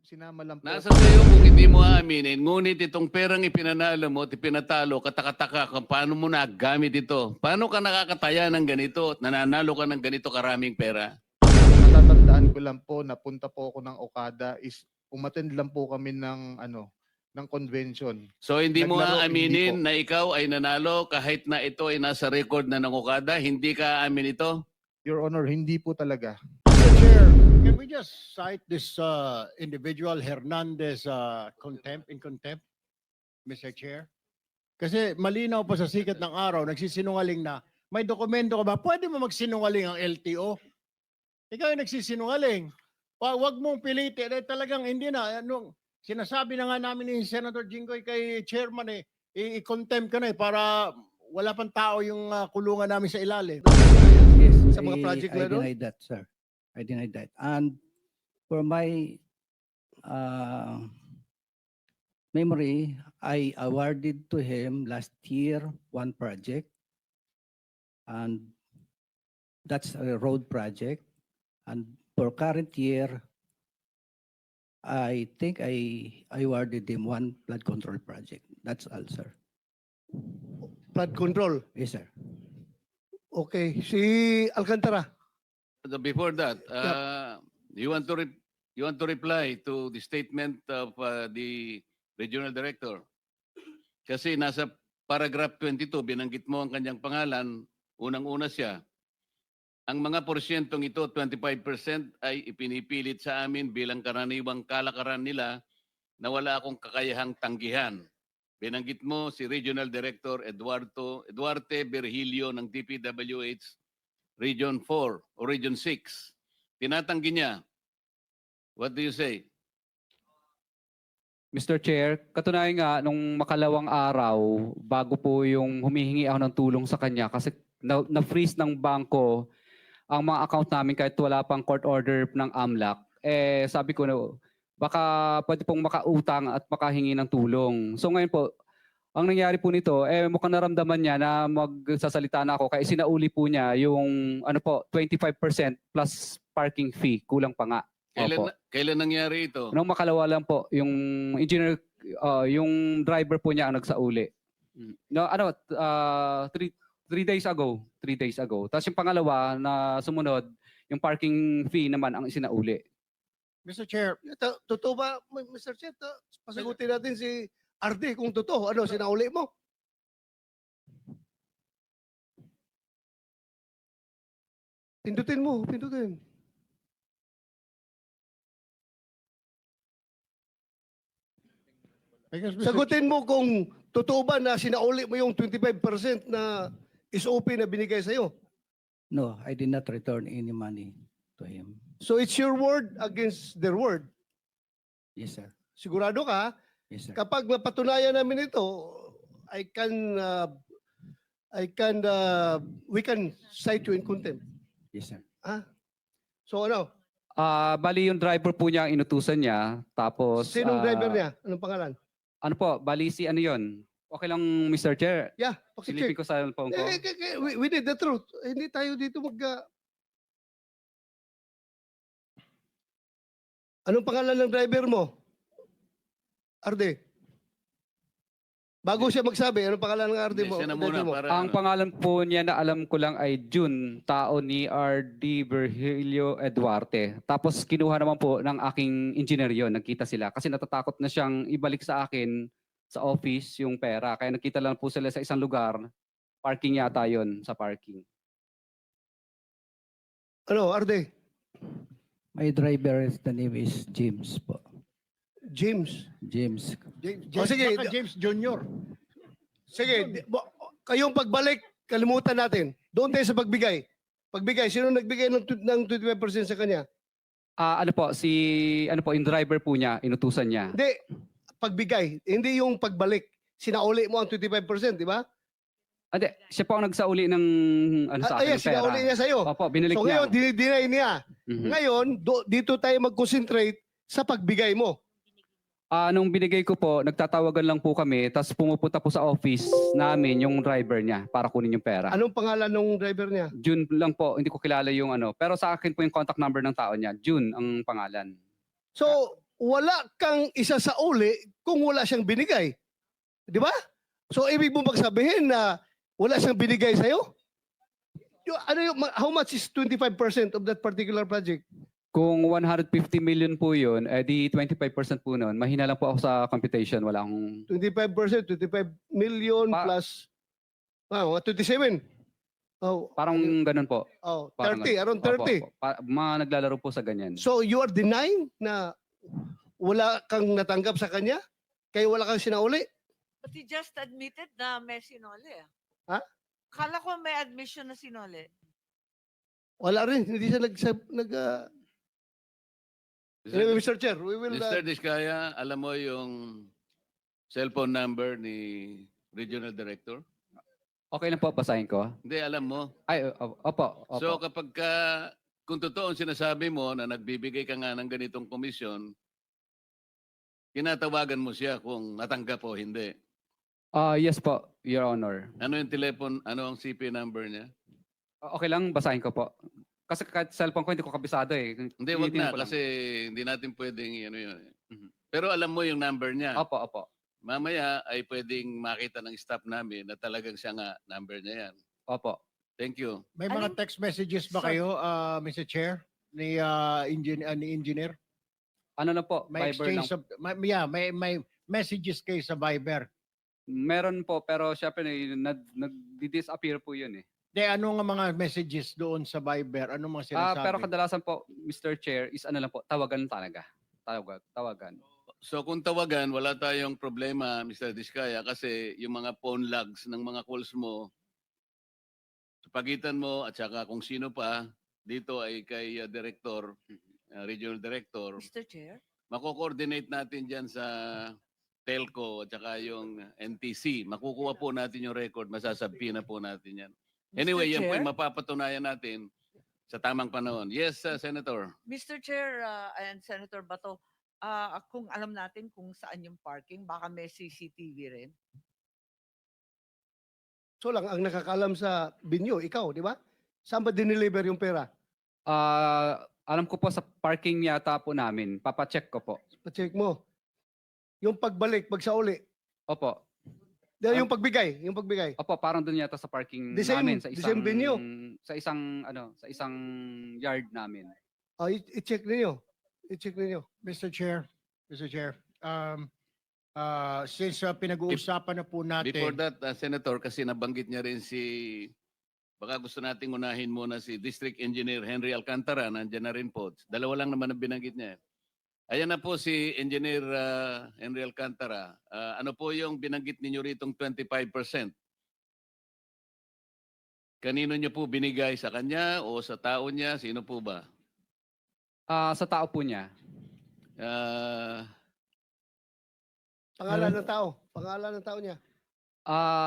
Sinama lang po. Nasa sa'yo kung hindi mo aaminin, ngunit itong perang ipinanalo mo at ipinatalo, katakataka kung paano mo nagamit ito. Paano ka nakakataya ng ganito at nananalo ka ng ganito karaming pera? Natatandaan ko lang po, napunta po ako ng Okada is umattend lang po kami ng ng convention. So hindi mo Naglaro, hindi aaminin po. na ikaw ay nanalo kahit na ito ay nasa record na ng Okada? Hindi ka aamin ito? Your Honor, hindi po talaga. Mr. Chair, can we just cite this individual Hernandez in contempt, Mr. Chair? Kasi malinaw pa sa sikat ng araw, nagsisinungaling na, may dokumento ka ba? Pwede mo magsinungaling ang LTO? Ikaw yung nagsisinungaling. Wag mong pilitin. Talagang hindi na. Sinasabi na nga namin ni Senator Jinggoy kay Chairman i-contempt ka na para wala pang tao yung kulungan namin sa ilalim. Yes, Sa mga project na I doon? deny that, sir. I deny that. And for my memory, I awarded to him last year one project, and that's a road project. And for current year, I think I awarded him one flood control project. That's all, sir. Flood control. Yes, sir. Okay. Si Alcantara. Before that, you want to reply to the statement of the regional director? Kasi nasa paragraph 22, binanggit mo ang kanyang pangalan, unang-una siya. Ang mga porsyentong ito, 25% ay ipinipilit sa amin bilang karaniwang kalakaran nila na wala akong kakayahang tanggihan. Binanggit mo si Regional Director Duarte Virgilio ng DPWH Region 4 o Region 6. Tinatanggi niya. What do you say? Mr. Chair, katunayan nga, nung makalawang araw, bago po yung humihingi ako ng tulong sa kanya kasi na-freeze ng bangko ang mga account namin kahit wala pang court order ng AMLAC, sabi ko na baka pwede pong makautang at makahingi ng tulong. So ngayon po, ang nangyari po nito, mukhang naramdaman niya na magsasalita na ako kaya sinauli po niya yung 25% plus parking fee, kulang pa nga. Opo. Kailan nangyari ito? Nung makalawa lang po, yung engineer, yung driver po niya ang nagsauli. No, 3 days ago. 3 days ago. Tapos yung pangalawa na sumunod, yung parking fee naman ang isinauli. Mr. Chair, Totoo ba, Mr. Chair? Pasagutin natin si RD kung totoo. Ano, sinauli mo? Pindutin mo, pindutin. I guess, Mr. Sagutin mo kung totoo ba na sinauli mo yung 25% na SOP na binigay sa'yo. No, I did not return any money to him. So it's your word against their word. Yes, sir. Sigurado ka? Yes, sir. Kapag mapatunayan namin ito, we can cite you in contempt. Yes, sir. So ano? Bali yung driver po niya ang inutusan niya. Tapos, Sinong driver niya? Anong pangalan? ano po, bali si ano yun? Okay lang, Mr. Chair. Yeah, Silipin pakicheck. ko sa phone ko. We need the truth. Hindi tayo dito Anong pangalan ng driver mo? Arde. Bago siya magsabi, anong pangalan ng Arde mo? Siya na driver muna mo? para Ang pangalan po niya na alam ko lang ay June, tao ni R.D. Virgilio Duarte. Tapos kinuha naman po ng aking engineer yon, nagkita sila. Kasi natatakot na siyang ibalik sa akin sa office yung pera. Kaya nagkita lang po sila sa isang lugar. Parking yata yon sa parking. Ano, Arde? My driver, the name is James po. James. James. James, sige. baka James Jr. Sige, kayong pagbalik, kalimutan natin. Doon tayo sa pagbigay. Pagbigay, sino nagbigay ng 25% sa kanya? Ano po, yung driver po niya, inutusan niya. Hindi, pagbigay. Hindi yung pagbalik. Sinauli mo ang 25%, di ba? Hindi, siya po ang nagsauli ng sa akin, Yes, ng pera. sinauli niya sa'yo. Opo, binalik So niya. ngayon, dinideny niya. Mhm. Ngayon, dito tayo mag-concentrate sa pagbigay mo. Nung binigay ko po, nagtatawagan lang po kami, tapos pumupunta po sa office namin yung driver niya para kunin yung pera. Anong pangalan ng driver niya? June lang po, hindi ko kilala yung ano. Pero sa akin po yung contact number ng tao niya. June ang pangalan. So, wala kang isa sa uli kung wala siyang binigay. Di ba? So, ibig mo magsabihin na wala siyang binigay sa'yo? How much is 25% of that particular project? Kung 150 million po yun, di 25% po nun. Mahina lang po ako sa computation. Wala akong... 25%, 25 million Pa- plus, 27. Oh, Parang ganun po. oh, Parang 30, around 30. Opo, opo. Mga naglalaro po sa ganyan. So you are denying na wala kang natanggap sa kanya? Kaya wala kang sinauli? But he just admitted na may sinole. Ha? Kala ko may admission na sinole. Wala rin. Hindi siya Anyway, Mr. Chair, we will... Mr. Diskaya, alam mo yung cellphone number ni Regional Director? Okay na po, basahin ko. Hindi, alam mo. Ay, opo. So kapag kung totoo ang sinasabi mo na nagbibigay ka nga ng ganitong komisyon, tinatawagan mo siya kung natanggap o hindi. Yes po, Your Honor. Ano yung ano ang CP number niya? Okay lang, basahin ko po. Kasi kahit cellphone ko, hindi ko kabisado eh. Hindi, wag Tinitingnan na ko lang. kasi hindi natin pwedeng ano yun. Pero alam mo yung number niya. Opo, opo. Mamaya ay pwedeng makita ng staff namin na talagang siya nga number niya yan. Opo. Thank you. May mga Alin- text messages ba Sir- kayo, Mr. Chair, ni engineer? Ano na po, May Viber lang. exchange of, may messages kayo sa Viber. Meron po, pero syempre nag-disappear po yun eh. De, ano nga mga messages doon sa Viber? Ano mga sinasabi? Pero kadalasan po, Mr. Chair, is ano lang po, tawagan talaga. Tawagan. So kung tawagan, wala tayong problema, Mr. Diskaya, kasi yung mga phone logs ng mga calls mo, sa pagitan mo at saka kung sino pa, dito ay kay Director, Regional Director, Mr. Chair? mako-coordinate natin dyan sa telco at saka yung NTC. Makukuha po natin yung record, masasabi na po natin yan. Anyway, yan po Chair? yung mapapatunayan natin sa tamang panahon. Yes, Senator. Mr. Chair and Senator Bato, kung alam natin kung saan yung parking, baka may CCTV rin. So lang, ang nakakalam sa binyo, ikaw, di ba? Saan ba dineliver yung pera? Alam ko po sa parking yata po namin. Papacheck ko po. Pa-check mo. Yung pagbalik, pagsauli. Opo. Yung pagbigay. Opo, parang doon yata sa parking The same- namin. Sa the isang, same venue? Sa isang yard namin. I-check ninyo. I-check ninyo. Mr. Chair, since pinag-uusapan na po natin, Before that, Senator, kasi nabanggit niya rin baka gusto nating unahin muna si District Engineer Henry Alcantara, nandiyan na rin po. Dalawa lang naman ang binanggit niya. Ayan na po si Engineer Henry Alcantara. Ano po yung binanggit ninyo ritong 25%? Kanino niyo po binigay? Sa kanya o sa tao niya? Sino po ba? Sa tao po niya. Pangalan ng tao. Pangalan ng tao niya.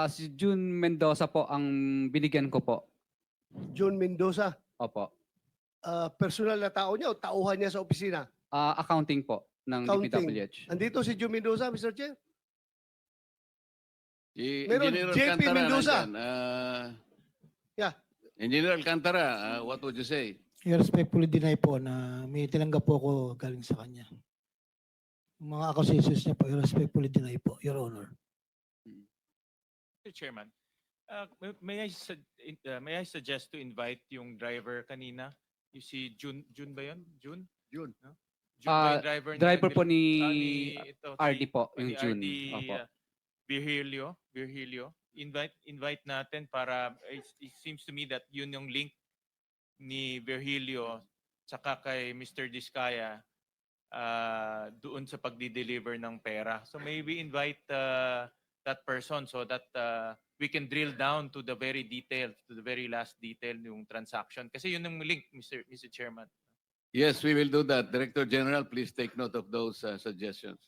Si June Mendoza po ang binigyan ko po. John Mendoza. Opo. Personal na tao niya o tauhan niya sa opisina? Accounting po ng Accounting. DPWH. Andito si John Mendoza, Mr. Chair. Si Meron, Engineer JP Alcantara Mendoza. nandyan. Yeah. Engineer Alcantara, what would you say? I respectfully deny po na may tinanggap po ako galing sa kanya. Mga accusations niya po, I respectfully deny po, Your Honor. Mr. Chairman, may I suggest to invite yung driver kanina? You see June ba yun? June? June. No? June ba yung driver? Driver po ni ito, RD po, ni yung June. RD, Opo. Virgilio. Invite natin para it seems to me that yun yung link ni Virgilio saka kay Mr. Diskaya doon sa pagdi-deliver ng pera. So maybe invite that person so that we can drill down to the very detail, to the very last detail yung transaction. Kasi yun yung link, Mr. Chairman. Yes, we will do that. Director General, please take note of those suggestions.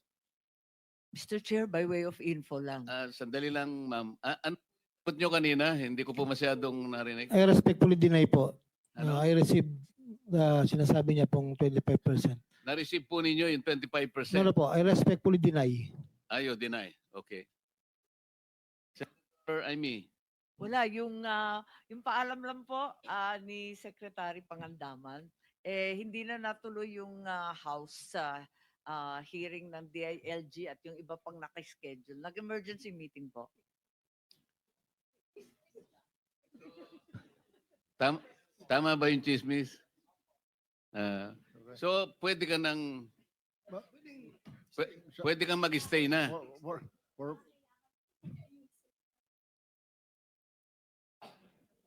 Mr. Chair, by way of info lang. Sandali lang, ma'am. Ano put nyo kanina? Hindi ko po masyadong narinig. I respectfully deny po. Ano? I received sinasabi niya pong 25%. Na-receive po ninyo yung 25%. No po, I respectfully deny. Ayaw, deny. Okay. Senator Amy, Wala, yung paalam lang po ni Secretary Pangandaman, hindi na natuloy yung house hearing ng DILG at yung iba pang nakaschedule. Nag-emergency meeting po. Tama ba yung chismis? So, pwede ka nang, pwede kang mag-stay na.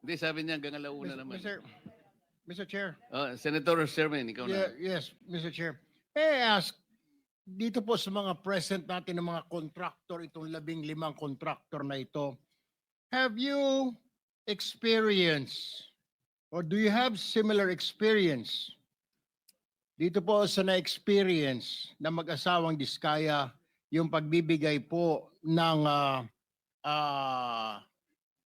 Hindi, sabi niya hanggang alauna naman. Mr. Chair. Senator Sherman, ikaw na. Yes, Mr. Chair. May I ask, dito po sa mga present natin ng mga contractor, itong 15 contractor na ito, have you experienced or do you have similar experience dito po sa na-experience na mag-asawang Diskaya yung pagbibigay po ng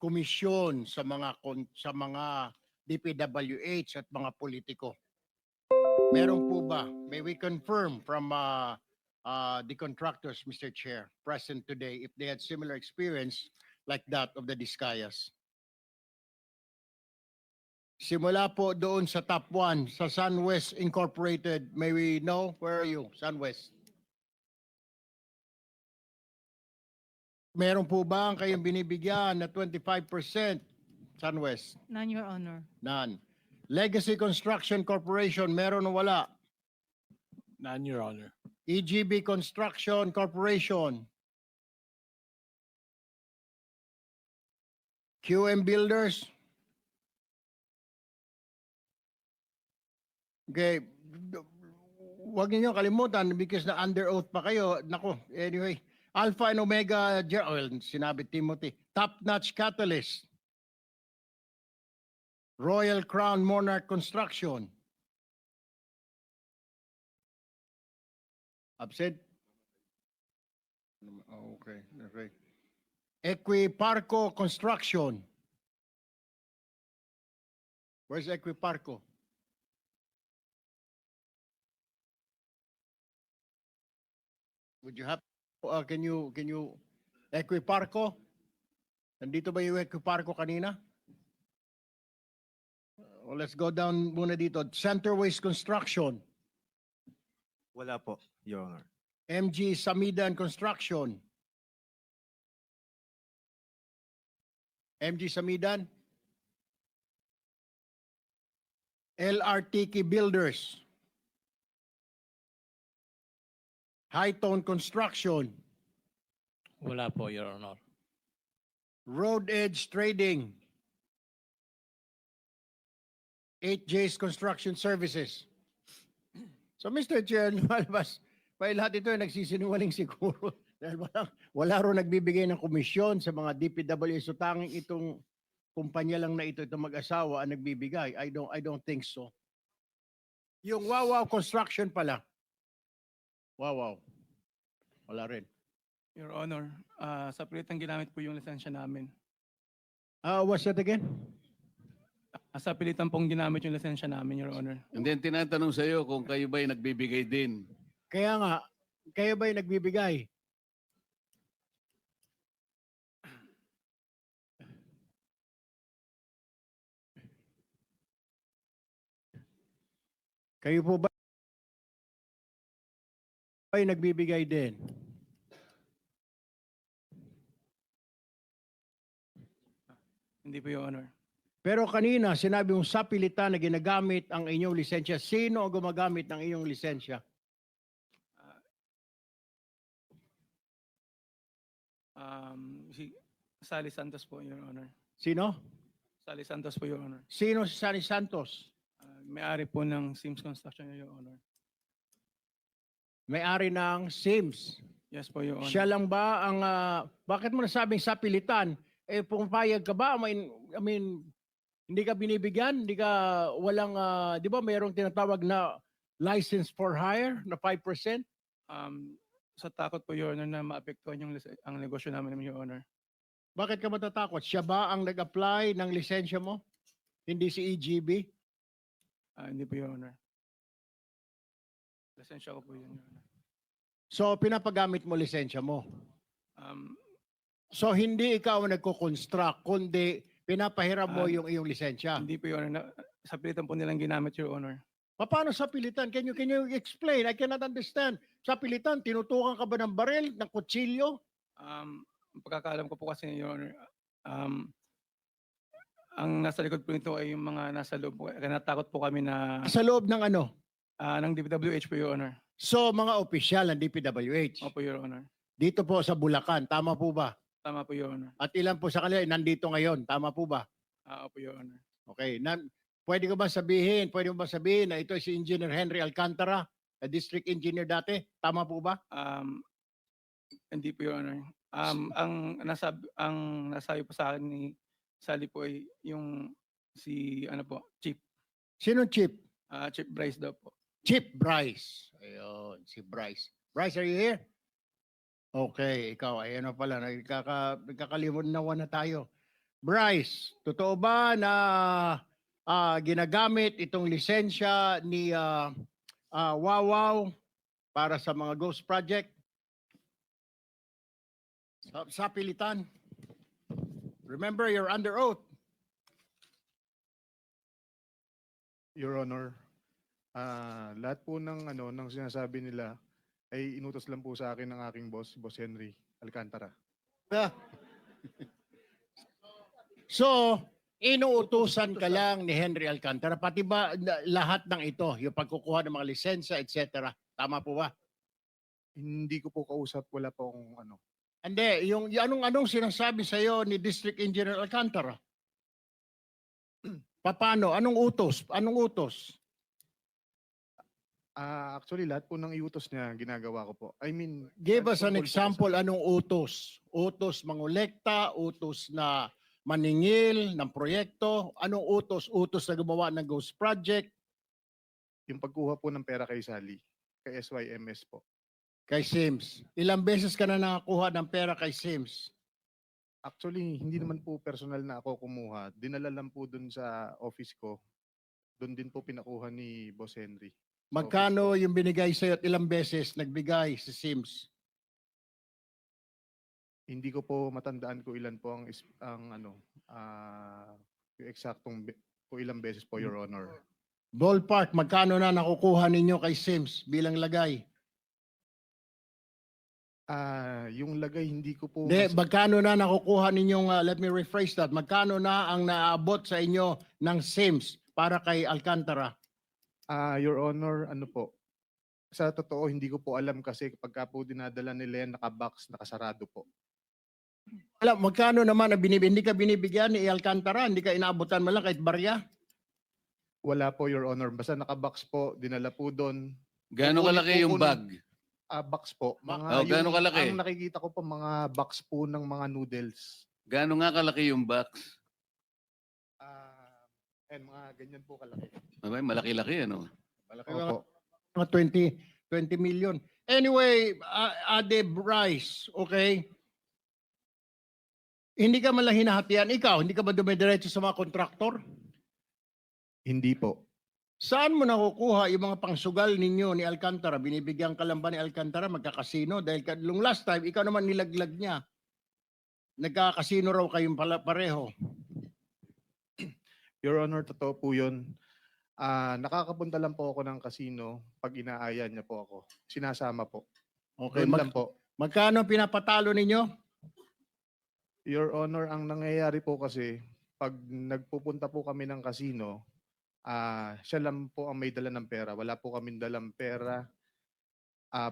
komisyon sa mga DPWH at mga politiko? Meron po ba? May we confirm from the contractors, Mr. Chair, present today, if they had similar experience like that of the Diskayas? Simula po doon sa top 1, sa SunWest Incorporated, may we know, where are you, SunWest? Meron po ba ang kayong binibigyan na 25%, SunWest? None, Your Honor. None. Legacy Construction Corporation, meron o wala? None, Your Honor. EGB Construction Corporation. QM Builders. Okay. Huwag niyo kalimutan because na under oath pa kayo. Nako, anyway. Alpha and Omega, sinabi Timothy. Top Notch Catalyst. Royal Crown Monarch Construction. Absent? Okay, okay. Equiparco Construction. Where's Equiparco? Would you have, can you, Equiparco? Nandito ba yung Equiparco kanina? Well, let's go down muna dito. Centerways Construction. Wala po, Your Honor. MG Samidan Construction. MG Samidan. LRTK Builders. Hightone Construction. Wala po, Your Honor. Road Edge Trading. 8J's Construction Services. So Mr. Chair, lumalabas, may lahat ito ay nagsisinungaling siguro. Dahil wala ro nagbibigay ng komisyon sa mga DPWH. So tanging itong kumpanya lang na ito, itong mag-asawa ang nagbibigay. I don't think so. Yung Wawaw Construction pala. Wawaw. Wala rin. Your Honor, sa pilitan ginamit po yung lisensya namin. What's that again? Sa pilitan pong ginamit yung lisensya namin, Your Honor. And then tinatanong sa iyo kung kayo ba'y nagbibigay din. Kaya nga, kayo ba'y nagbibigay? Kayo po ba ay nagbibigay din? Hindi po, Your Honor. Pero kanina, sinabi mong sa pilitan na ginagamit ang inyong lisensya. Sino ang gumagamit ng inyong lisensya? Si Sally Santos po, Your Honor. Sino? Sally Santos po, Your Honor. Sino si Sani Santos? May-ari po ng Sims Construction, Your Honor. May-ari ng Sims. Yes po, Your Honor. Siya lang ba ang, bakit mo nasabing sa pilitan? Eh, pumapayag ka ba? I mean, hindi ka binibigyan? Hindi ka, walang, di ba mayroong tinatawag na license for hire na 5%? Sa takot po, Your Honor, na maapektuhan yung ang negosyo namin, Your Honor. Bakit ka matatakot? Siya ba ang nag-apply ng lisensya mo? Hindi si EGB? Hindi po, Your Honor. Lisensya ko po yun, Your Honor. So, pinapagamit mo lisensya mo? Um, So, hindi ikaw ang nagko-construct, kundi pinapahiram mo Ah, yung iyong lisensya. Hindi po, Your Honor. Sa pilitan po nilang ginamit, Your Honor. Paano sa pilitan? Can you explain? I cannot understand. Sa pilitan, tinutukan ka ba ng baril, ng kutsilyo? Ang pagkakaalam ko po kasi, Your Honor, ang nasa likod po nito ay yung mga nasa loob po. Kaya natakot po kami na Sa loob ng ano? ng DPWH po, Your Honor. So, mga opisyal ng DPWH. Opo, Your Honor. Dito po sa Bulacan, tama po ba? Tama po, Your Honor. At ilan po sa kanila ay nandito ngayon, tama po ba? Opo, Your Honor. Okay. Pwede mo ba sabihin na ito si Engineer Henry Alcantara, na district engineer dati? Tama po ba? Hindi po, Your Honor. Ang nasabi po sa akin ni Sally po ay yung si Chief. Sino Chief? Chief Bryce daw po. Chief Bryce. Ayun, si Bryce. Bryce, are you here? Okay, ikaw, ayan na pala, nagkakalimunawan na tayo. Bryce, totoo ba na ginagamit itong lisensya ni Wawaw para sa mga ghost project? Sa pilitan. Remember, you're under oath. Your Honor, lahat po ng sinasabi nila ay inutos lang po sa akin ng aking boss, Boss Henry Alcantara. So, inuutusan ka lang ni Henry Alcantara, pati ba lahat ng ito, yung pagkukuha ng mga lisensya, etc. Tama po ba? Hindi ko po kausap, wala po akong Hindi, yung anong sinasabi sa iyo ni District Engineer Alcantara? Paano? Anong utos? Anong utos? Actually, lahat po ng iutos niya, ginagawa ko po. I mean, Give us an tungkol po example, anong utos? Utos mangolekta, utos na maningil ng proyekto, anong utos? Utos na gumawa ng ghost project, yung pagkuha po ng pera kay Sally, kay SYMS po. kay Sims. Ilang beses ka na nakakuha ng pera kay Sims? Actually, hindi naman po personal na ako kumuha. Dinala lang po dun sa office ko. Doon din po pinakuha ni Boss Henry. Magkano yung binigay sa'yo at ilang beses nagbigay si Sims? Hindi ko po matandaan ko ilan po yung eksaktong po ilang beses po, Your Honor. Ballpark, magkano na nakukuha ninyo kay Sims bilang lagay? Yung lagay hindi ko po Hindi, magkano na nakukuha ninyong, let me rephrase that, magkano na ang naabot sa inyo ng Sims para kay Alcantara? Your Honor, sa totoo, hindi ko po alam kasi pagka po dinadala nila yan, nakabox, nakasarado po. Alam, magkano naman ang hindi ka binibigyan ni Alcantara? Hindi ka inaabutan mo lang kahit barya? Wala po, Your Honor. Basta nakabox po, dinala po doon. Gaano Kukunin kalaki po yung po bag? Box po. gaano kalaki? Ang nakikita ko po, mga box po ng mga noodles. Gaano nga kalaki yung box? Mga ganyan po kalaki. Abay, malaki-laki ano. Malaki Opo. mga 20 million. Anyway, Ade Bryce, okay? Hindi ka man lang hinahatian. Ikaw, hindi ka ba dumidiretso sa mga kontraktor? Hindi po. Saan mo nakukuha yung mga pangsugal ninyo ni Alcantara? Binibigyan ka lang ba ni Alcantara magkakasino? Dahil nung last time, ikaw naman nilaglag niya. Nagkakasino raw kayong pareho. Your Honor, totoo po yun. Nakakapunta lang po ako ng casino pag inaaya niya po ako. Sinasama po. Okay, Doon lang po. magkano pinapatalo ninyo? Your Honor, ang nangyayari po kasi, pag nagpupunta po kami ng casino, siya lang po ang may dala ng pera. Wala po kaming dalang pera.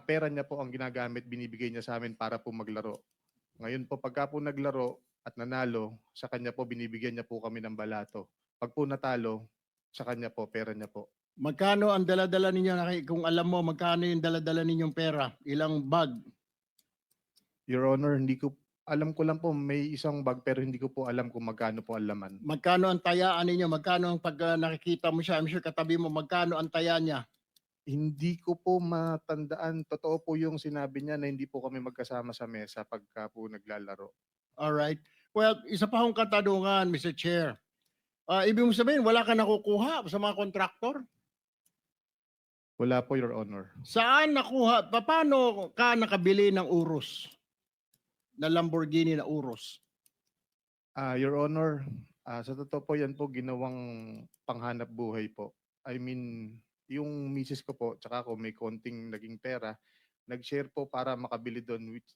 Pera niya po ang ginagamit, binibigay niya sa amin para po maglaro. Ngayon po, pagka po naglaro at nanalo, sa kanya po binibigyan niya po kami ng balato. Pag po natalo, sa kanya po, pera niya po. Magkano ang dala-dala ninyo? Kung alam mo, magkano yung dala-dala ninyong pera? Ilang bag? Your Honor, alam ko lang po may isang bag pero hindi ko po alam kung magkano po ang laman. Magkano ang tayaan ninyo? Magkano ang pag nakikita mo siya? I'm sure katabi mo, magkano ang taya niya? Hindi ko po matandaan. Totoo po yung sinabi niya na hindi po kami magkasama sa mesa pagka po naglalaro. Alright. Well, isa pa akong katanungan, Mr. Chair. Ibig mo sabihin, wala ka nakukuha sa mga kontraktor? Wala po, Your Honor. Saan nakuha? Paano ka nakabili ng Urus? Na Lamborghini na Urus? Your Honor, sa totoo po yan po ginawang panghanap buhay po. I mean, yung misis ko po, tsaka ako may konting naging pera, nag-share po para makabili doon, which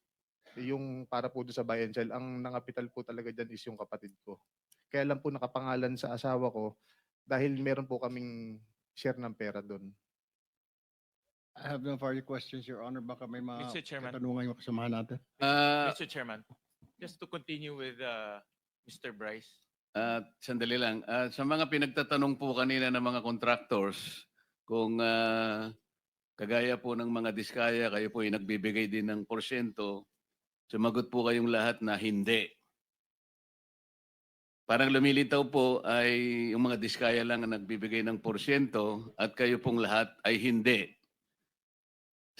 yung para po doon sa buy and sell. Ang nangapital po talaga dyan is yung kapatid ko. Kaya lang po nakapangalan sa asawa ko dahil meron po kaming share ng pera doon. I have no further questions, Your Honor. Baka may mga Mr. Chairman. katanungan yung kasamahan natin. Mr. Chairman, just to continue with Mr. Bryce. Sandali lang. Sa mga pinagtatanong po kanina ng mga contractors, kung kagaya po ng mga diskaya, kayo po ay nagbibigay din ng porsyento, sumagot po kayong lahat na hindi. Parang lumilitaw po ay yung mga diskaya lang ang nagbibigay ng porsyento at kayo pong lahat ay hindi.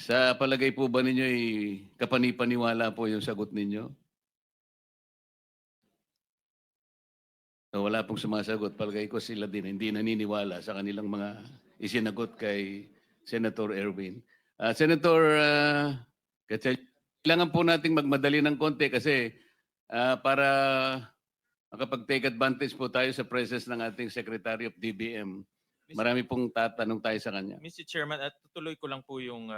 Sa palagay po ba ninyo ay kapanipaniwala po yung sagot ninyo? So, wala pong sumasagot. Palagay ko sila din hindi naniniwala sa kanilang mga isinagot kay Senator Erwin. Senator Gatchalian, kailangan po nating magmadali ng konti kasi para makapag-take advantage po tayo sa presence ng ating Secretary of DBM. Marami pong tatanong tayo sa kanya. Mr. Chairman, at tutuloy ko lang po yung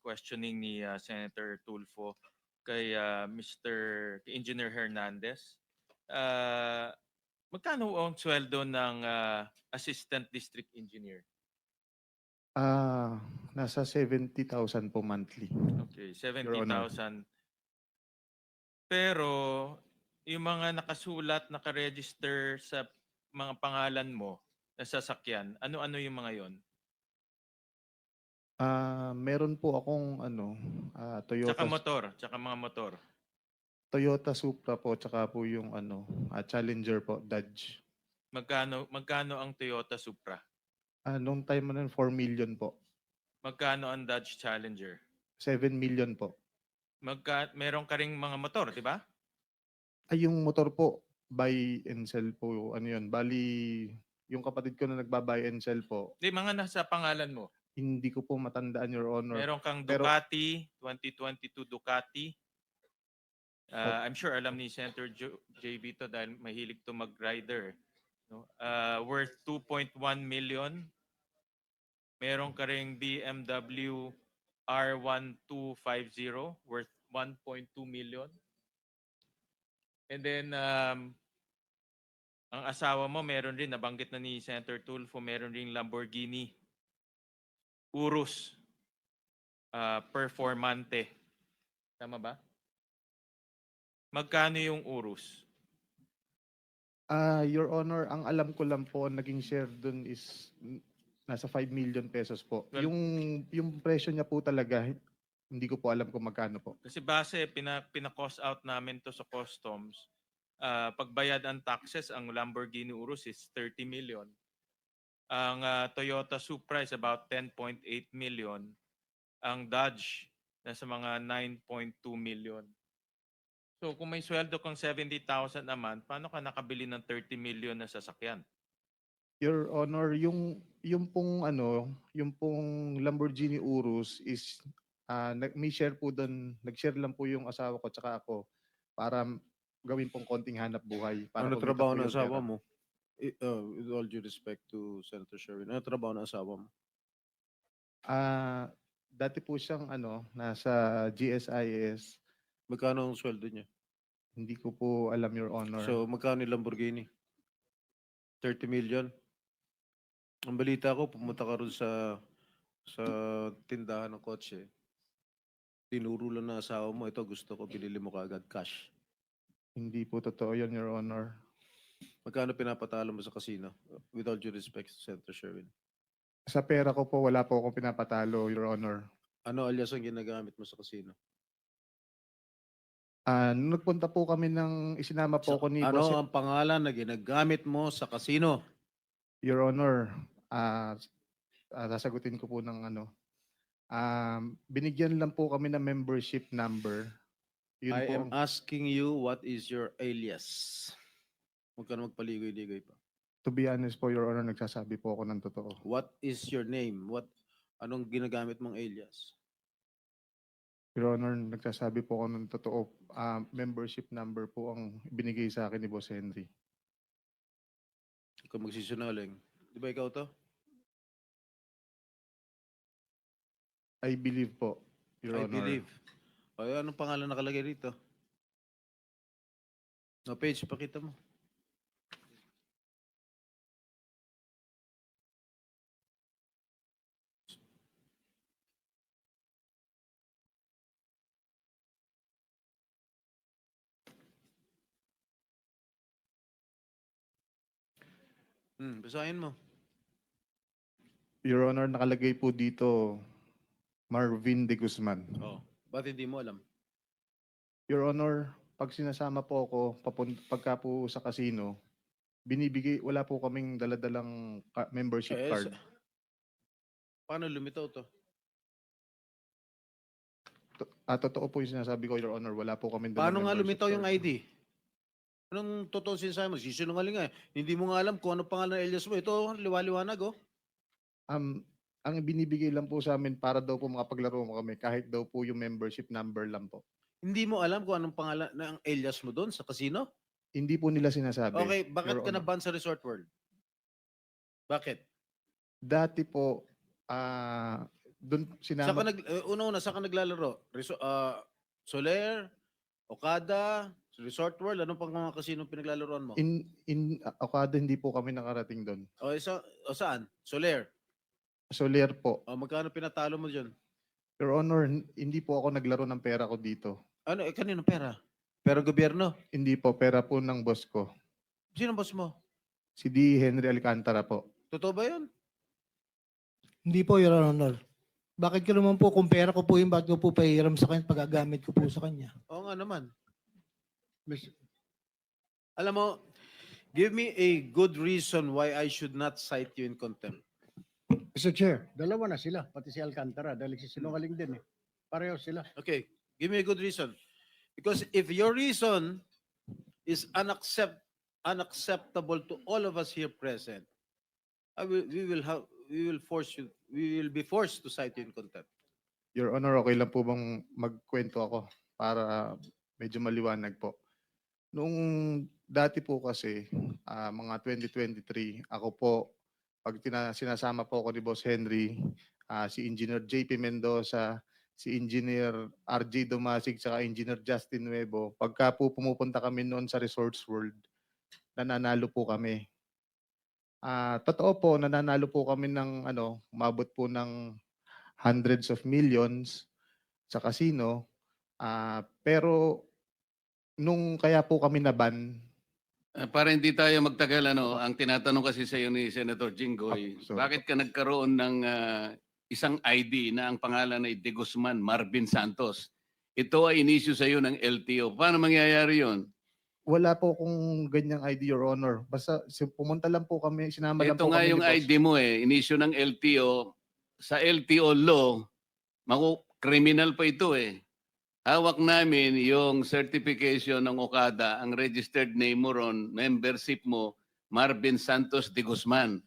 questioning ni Senator Tulfo kay kay Engineer Hernandez. Magkano ang sweldo ng Assistant District Engineer? Nasa 70,000 po monthly. Okay, Your Honor. 70,000. Pero yung mga nakasulat, nakaregister sa mga pangalan mo na sasakyan, ano-ano yung mga yon? Meron po akong Tsaka motor, tsaka mga motor. Toyota Supra po, tsaka po yung Challenger po, Dodge. Magkano ang Toyota Supra? Nung time na 4 million po. Magkano ang Dodge Challenger? 7 million po. Meron ka ring mga motor, di ba? Ay, yung motor po, buy and sell po. Ano yun? Bali, yung kapatid ko na nagba-buy and sell po, Di, mga nasa pangalan mo. hindi ko po matandaan, Your Honor. Meron kang Pero- Ducati, 2022 Ducati. I'm sure alam ni Senator JB to dahil mahilig to mag-rider. No? Worth 2.1 million. Meron ka ring BMW R1250 worth 1.2 million. And then, ang asawa mo meron rin, nabanggit na ni Senator Tulfo, meron ring Lamborghini Urus Performante. Tama ba? Magkano yung Urus? Your Honor, ang alam ko lang po, naging share dun is nasa 5 million pesos po. Well- yung presyo niya po talaga, hindi ko po alam kung magkano po. Kasi base, pina-cost out namin to sa customs. Pagbayad ang taxes, ang Lamborghini Urus is 30 million. Ang Toyota Supra is about 10.8 million. Ang Dodge, nasa mga 9.2 million. So kung may sweldo kang 70,000 a month, paano ka nakabili ng 30 million na sasakyan? Your Honor, yung pong Lamborghini Urus is may share po doon, nag-share lang po yung asawa ko tsaka ako para gawin pong konting hanap buhay. Para Ano kumita trabaho po ng yung asawa pera. mo? With all due respect to Senator Sherwin, ano trabaho ng asawa mo? Dati po siyang nasa GSIS. Magkano ang sweldo niya? Hindi ko po alam, Your Honor. So, magkano yung Lamborghini? 30 million? Ang balita ko, pumunta ka ron sa tindahan ng kotse. Tinuro lang na asawa mo, ito gusto ko, binili mo kaagad cash. Hindi po totoo yun, Your Honor. Magkano pinapatalo mo sa casino? With all due respect to Senator Sherwin. Sa pera ko po, wala po akong pinapatalo, Your Honor. Ano alias ang ginagamit mo sa casino? Nung nagpunta po kami isinama po ako ni Ano Boss, ang pangalan na ginagamit mo sa casino? Your Honor, sasagutin ko po ng binigyan lang po kami ng membership number. Yun I po, am asking you, what is your alias? Huwag ka na magpaligoy-ligoy pa. to be honest po, Your Honor, nagsasabi po ako ng totoo. What is your name? Anong ginagamit mong alias? Your Honor, nagsasabi po ako ng totoo. Membership number po ang binigay sa akin ni Boss Henry. Huwag ka magsisinungaling. Di ba ikaw to? I believe po, Your I Honor. believe. O, anong pangalan nakalagay rito? No, page, pakita mo. Basahin mo. Your Honor, nakalagay po dito Marvin de Guzman. Oh, ba't hindi mo alam? Your Honor, pag sinasama po ako pagka po sa casino, wala po kaming daladalang membership Eh, card. Paano lumitaw to? Totoo po yung sinasabi ko, Your Honor, wala po kaming Paano nga membership lumitaw yung card. ID? Anong totoo sinasabi mo? Sisinungaling nga. Hindi mo nga alam kung ano pangalan ng alias mo. Ito, liwaliwanag oh. Ang binibigay lang po sa amin para daw po makapaglaro mo kami kahit daw po yung membership number lang po. Hindi mo alam kung anong pangalan ng alias mo doon sa casino? Hindi po nila sinasabi. Okay, bakit Your ka Honor. na-ban sa Resort World? Bakit? Dati po, doon Saan ka sinama, una-una, saan ka naglalaro? Soler, Okada, Resort World, anong pang mga casino pinaglalaroan mo? in Okada hindi po kami nakarating doon. O saan? Soler. Soler po. O magkano pinatalo mo dyan? Your Honor, hindi po ako naglaro ng pera ko dito. Ano, kanino pera? Pero gobyerno? Hindi po, pera po ng boss ko. Sino boss mo? Si D. Henry Alcantara po. Totoo ba yun? Hindi po, Your Honor. Bakit ko naman po, kung pera ko po yung bakit ko po pahiram sa kanya, pagagamit ko po sa kanya. Oo nga naman. Alam mo, give me a good reason why I should not cite you in contempt. Mr. Chair, dalawa na sila, pati si Alcantara, dahil nagsisinungaling din eh. Pareho sila. Okay, give me a good reason. Because if your reason is unacceptable to all of us here present, we will be forced to cite you in contempt. Your Honor, okay lang po bang magkwento ako para medyo maliwanag po? Noong dati po kasi, mga 2023, ako po, pag sinasama po ako ni Boss Henry, si Engineer JP Mendoza, si Engineer RJ Domasig, saka Engineer Justin Nuevo, pagka po pumupunta kami noon sa Resorts World, nananalo po kami. Totoo po, nananalo po kami ng umabot po ng hundreds of millions sa casino. Pero nung kaya po kami naban, Para hindi tayo magtagal, ang tinatanong kasi sa iyo ni Senator Jinggoy, sorry. bakit ka nagkaroon ng isang ID na ang pangalan ay De Guzman Marvin Santos? Ito ay inisyu sa iyo ng LTO. Paano mangyayari yon? wala po kung ganyang ID, Your Honor. Basta pumunta lang po kami, sinama lang Ito po nga kami ni yung Boss. ID mo inisyu ng LTO. Sa LTO law, criminal pa ito Hawak namin yung certification ng Okada, ang registered name mo ron, membership mo, Marvin Santos de Guzman.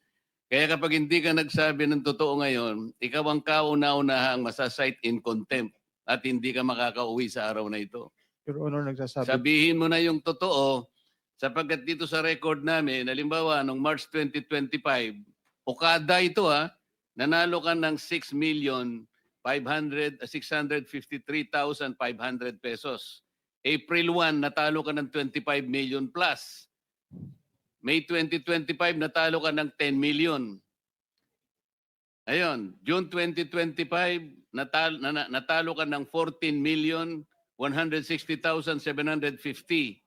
Kaya kapag hindi ka nagsabi ng totoo ngayon, ikaw ang kauna-unahang masasite in contempt at hindi ka makakauwi sa araw na ito. Your Honor, nagsasabi. Sabihin mo na yung totoo sapagkat dito sa record namin, halimbawa, noong March 2025, Okada ito nanalo ka ng 653,500 pesos. April 1, natalo ka ng 25 million plus. May 2025, natalo ka ng 10 million. Ayun, June 2025, natalo ka ng 14,160,750.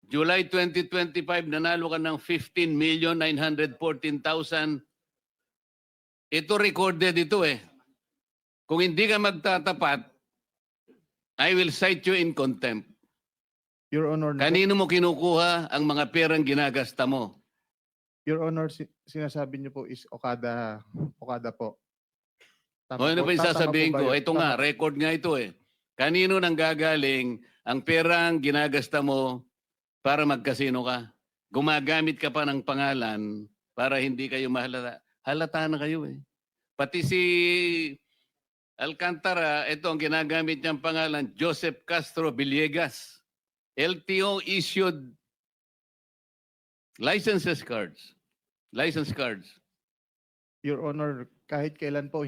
July 2025, nanalo ka ng 15,914,000. Ito recorded ito Kung hindi ka magtatapat, I will cite you in contempt. Your Honor, Kanino mo kinukuha ang mga perang ginagasta mo? Your Honor, sinasabi niyo po is Okada po. O ano ba yung sasabihin ko? Ito nga, Tama. record nga ito Kanino nang gagaling ang perang ginagasta mo para magkasino ka? Gumagamit ka pa ng pangalan para hindi kayo mahalata. Halata na kayo Pati si Alcantara, ito ang ginagamit niyang pangalan, Joseph Castro Villegas. LTO issued license cards. Your Honor, kahit kailan po,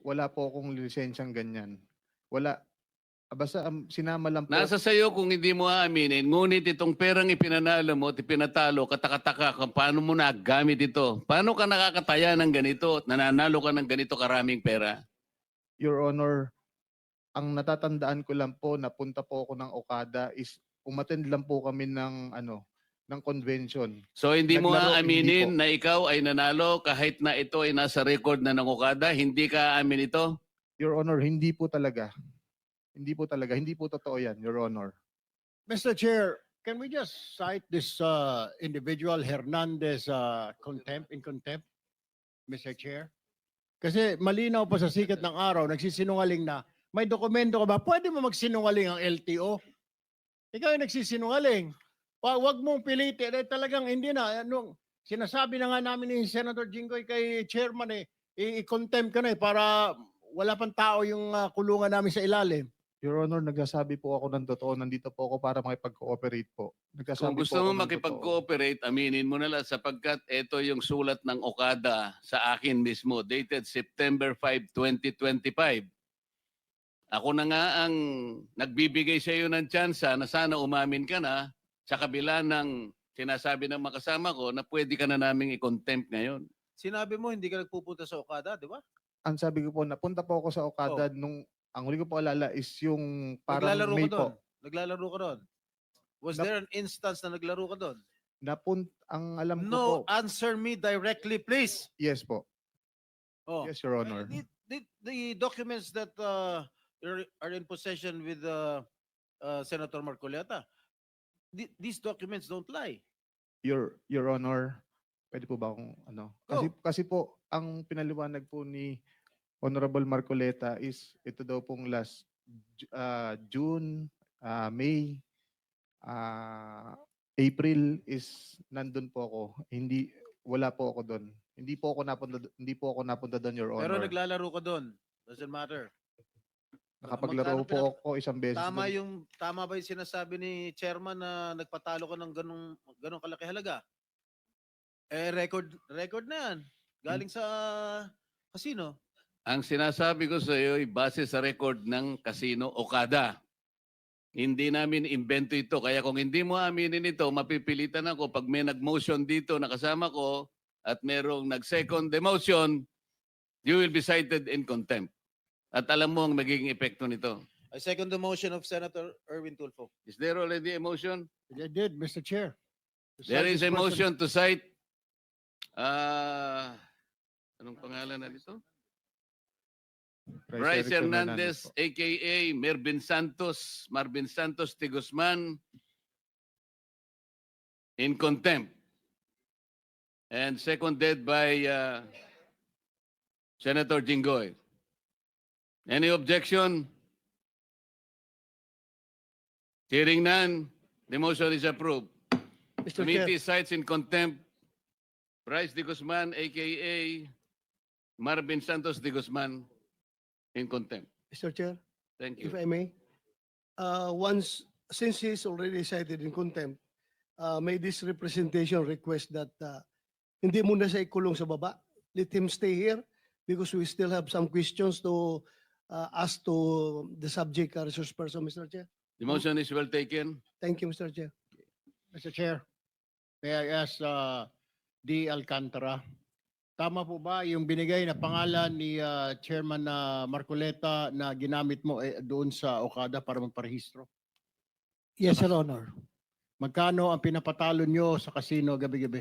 wala po akong lisensyang ganyan. Wala. Basta sinama lang po. Nasa sayo kung hindi mo aaminin, ngunit itong perang ipinanalo mo at ipinatalo, katakataka kung paano mo nagamit ito. Paano ka nakakataya ng ganito at nananalo ka ng ganito karaming pera? Your Honor, ang natatandaan ko lang po, napunta po ako ng Okada is umattend lang po kami ng ng convention. So hindi mo Naglaro, hindi aaminin po. na ikaw ay nanalo kahit na ito ay nasa record na ng Okada? Hindi ka aamin ito? Your Honor, hindi po talaga. Hindi po talaga. Hindi po totoo yan, Your Honor. Mr. Chair, can we just cite this individual Hernandez contempt in contempt, Mr. Chair? Kasi malinaw pa sa sikat ng araw, nagsisinungaling na, may dokumento ka ba? Pwede mo magsinungaling ang LTO? Ikaw yung nagsisinungaling. Wag mong pilitin. Talagang hindi na. Sinasabi na nga namin ni Senator Jinggoy kay Chairman i-contempt ka na para wala pang tao yung kulungan namin sa ilalim. Your Honor, nagsasabi po ako ng totoo. Nandito po ako para makipag-cooperate po. Kung Nagsasabi gusto po ako mo ng totoo. makipag-cooperate, aminin mo na lang sapagkat ito yung sulat ng Okada sa akin mismo, dated September 5, 2025. Ako na nga ang nagbibigay sa iyo ng tsansa na sana umamin ka na sa kabila ng sinasabi ng makasama ko na pwede ka na naming i-contempt ngayon. Sinabi mo hindi ka nagpupunta sa Okada, di ba? Ang sabi ko po, napunta po ako sa Okada nung ang huli ko po alala is yung parang Naglalaro May ka po. doon. Naglalaro ka doon. Was Nap- there an instance na naglaro ka doon? Ang alam ko po, No, answer me directly, please. yes po. Oh. Yes, Your Honor. The documents that are in possession with Senator Marcoleta, these documents don't lie. Your Honor, pwede po ba akong Kasi po, ang pinaliwanag po ni Honorable Marcoleta is ito daw pong last June, May, April is nandun po ako. Wala po ako doon. Hindi po ako napunta doon, Your Honor. Pero naglalaro ka doon. Doesn't matter. Nakapaglaro po ako isang beses. doon. Tama ba yung sinasabi ni Chairman na nagpatalo ka ng ganong kalaki halaga? Record na yan. Galing sa casino. Ang sinasabi ko sa iyo ay base sa record ng Casino Okada. Hindi namin invento ito. Kaya kung hindi mo aminin ito, mapipilitan ako pag may nag-motion dito na kasama ko at merong nag-second demotion, you will be cited in contempt. At alam mo ang magiging epekto nito. I second the motion of Senator Erwin Tulfo. Is there already a motion? I did, Mr. Chair. To There cite is this a person. motion to cite anong pangalan na dito? Bryce Hernandez, aka Marvin Santos de Guzman, in contempt. And seconded by Senator Jinggoy. Any objection? Hearing none, the motion is approved. Mr. Chair, Committee cites in contempt Bryce de Guzman, aka Marvin Santos de Guzman, in contempt. Mr. Chair, Thank if you. I may, since he is already cited in contempt, may this representation request that hindi muna siya ikulong sa baba. Let him stay here because we still have some questions to ask to the subject resource person, Mr. Chair. The motion is well taken. Thank you, Mr. Chair. Mr. Chair, may I ask D. Alcantara, tama po ba yung binigay na pangalan ni Chairman Marcoleta na ginamit mo doon sa Okada para magparehistro? Yes, Your Honor. Magkano ang pinapatalo nyo sa casino gabi-gabi?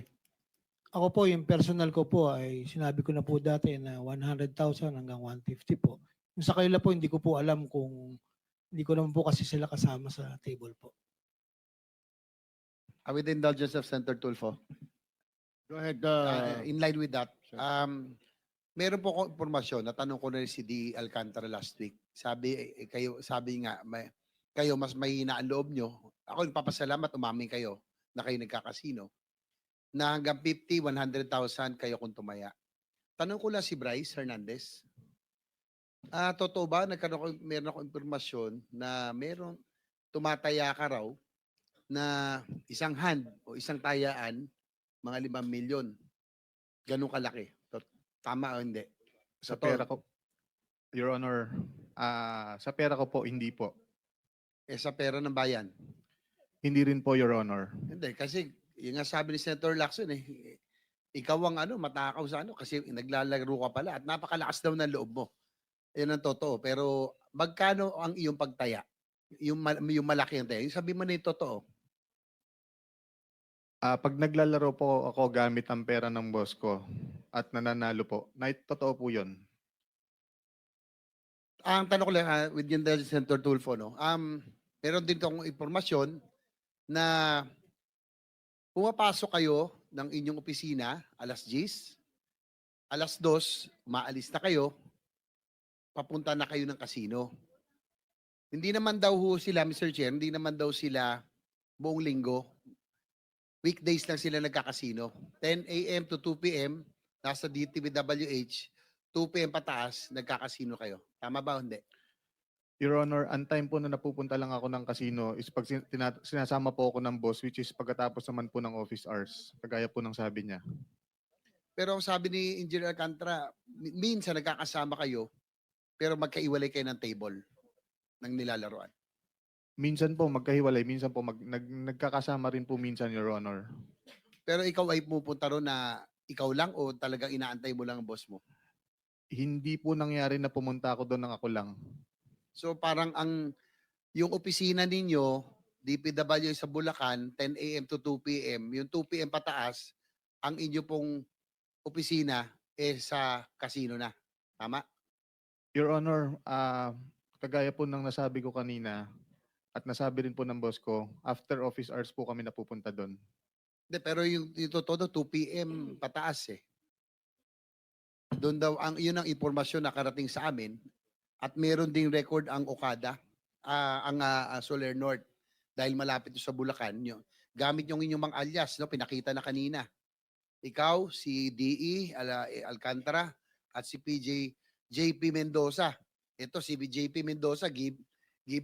Ako po, yung personal ko po ay sinabi ko na po dati na 100,000 hanggang 150 po. Yung sa kanila po, hindi ko po alam kung hindi ko naman po kasi sila kasama sa table po. With the indulgence of Senator Tulfo, Go ahead. in line with that, Sure. meron po akong impormasyon, natanong ko na rin si D. Alcantara last week. Sabi nga, kayo mas mahina ang loob nyo. Ako nagpapasalamat, umamin kayo na kayo nagkakasino. Na hanggang 50, 100,000 kayo kung tumaya. Tanong ko lang si Bryce Hernandez. Totoo ba, meron ako impormasyon na meron tumataya ka raw na isang hand o isang tayaan, mga 5 milyon. Ganun kalaki. Tama o hindi? Sa Totoo. pera ko, Your Honor, sa pera ko po, hindi po. Sa pera ng bayan. Hindi rin po, Your Honor. Hindi, kasi yung nga sabi ni Senator Lacson ikaw ang matakaw sa kasi naglalaro ka pala at napakalakas daw ng loob mo. Yan ang totoo. Pero magkano ang iyong pagtaya? Yung malaki ang taya. Yung sabi mo na yung totoo. Pag naglalaro po ako gamit ang pera ng boss ko at nananalo po, totoo po yun. Ang tanong ko lang, with yung Senator Tulfo, meron din akong impormasyon na pumapasok kayo ng inyong opisina alas 10, alas 2, maalis na kayo, papunta na kayo ng kasino. Hindi naman daw sila, Mr. Chair, hindi naman daw sila buong linggo. Weekdays lang sila nagkakasino. 10 a.m. to 2 p.m. nasa DTVWH, 2 p.m. pataas, nagkakasino kayo. Tama ba o hindi? Your Honor, ang time po na napupunta lang ako ng casino is pag sinasama po ako ng boss, which is pagkatapos naman po ng office hours. Kagaya po ng sabi niya. Pero ang sabi ni Engineer Alcantara, minsan nagkakasama kayo, pero magkaiwalay kayo ng table ng nilalaroan. Minsan po magkahiwalay, minsan po nagkakasama rin po minsan, Your Honor. Pero ikaw ay pupunta ron na ikaw lang o talagang inaantay mo lang ang boss mo? Hindi po nangyari na pumunta ako doon ng ako lang. So parang yung opisina ninyo, DPW sa Bulacan, 10 a.m. to 2 p.m., yung 2 p.m. pataas, ang inyo pong opisina sa casino na. Tama? Your Honor, kagaya po ng nasabi ko kanina at nasabi rin po ng boss ko, after office hours po kami napupunta doon. Pero yung totoo, 2 p.m. pataas Doon daw, yun ang impormasyon na karating sa amin. At meron ding record ang Okada, ang Solar North, dahil malapit sa Bulacan. Gamit yung inyong mga alias, pinakita na kanina. Ikaw, si DE Alcantara, at si JP Mendoza. Ito, si JP Mendoza, give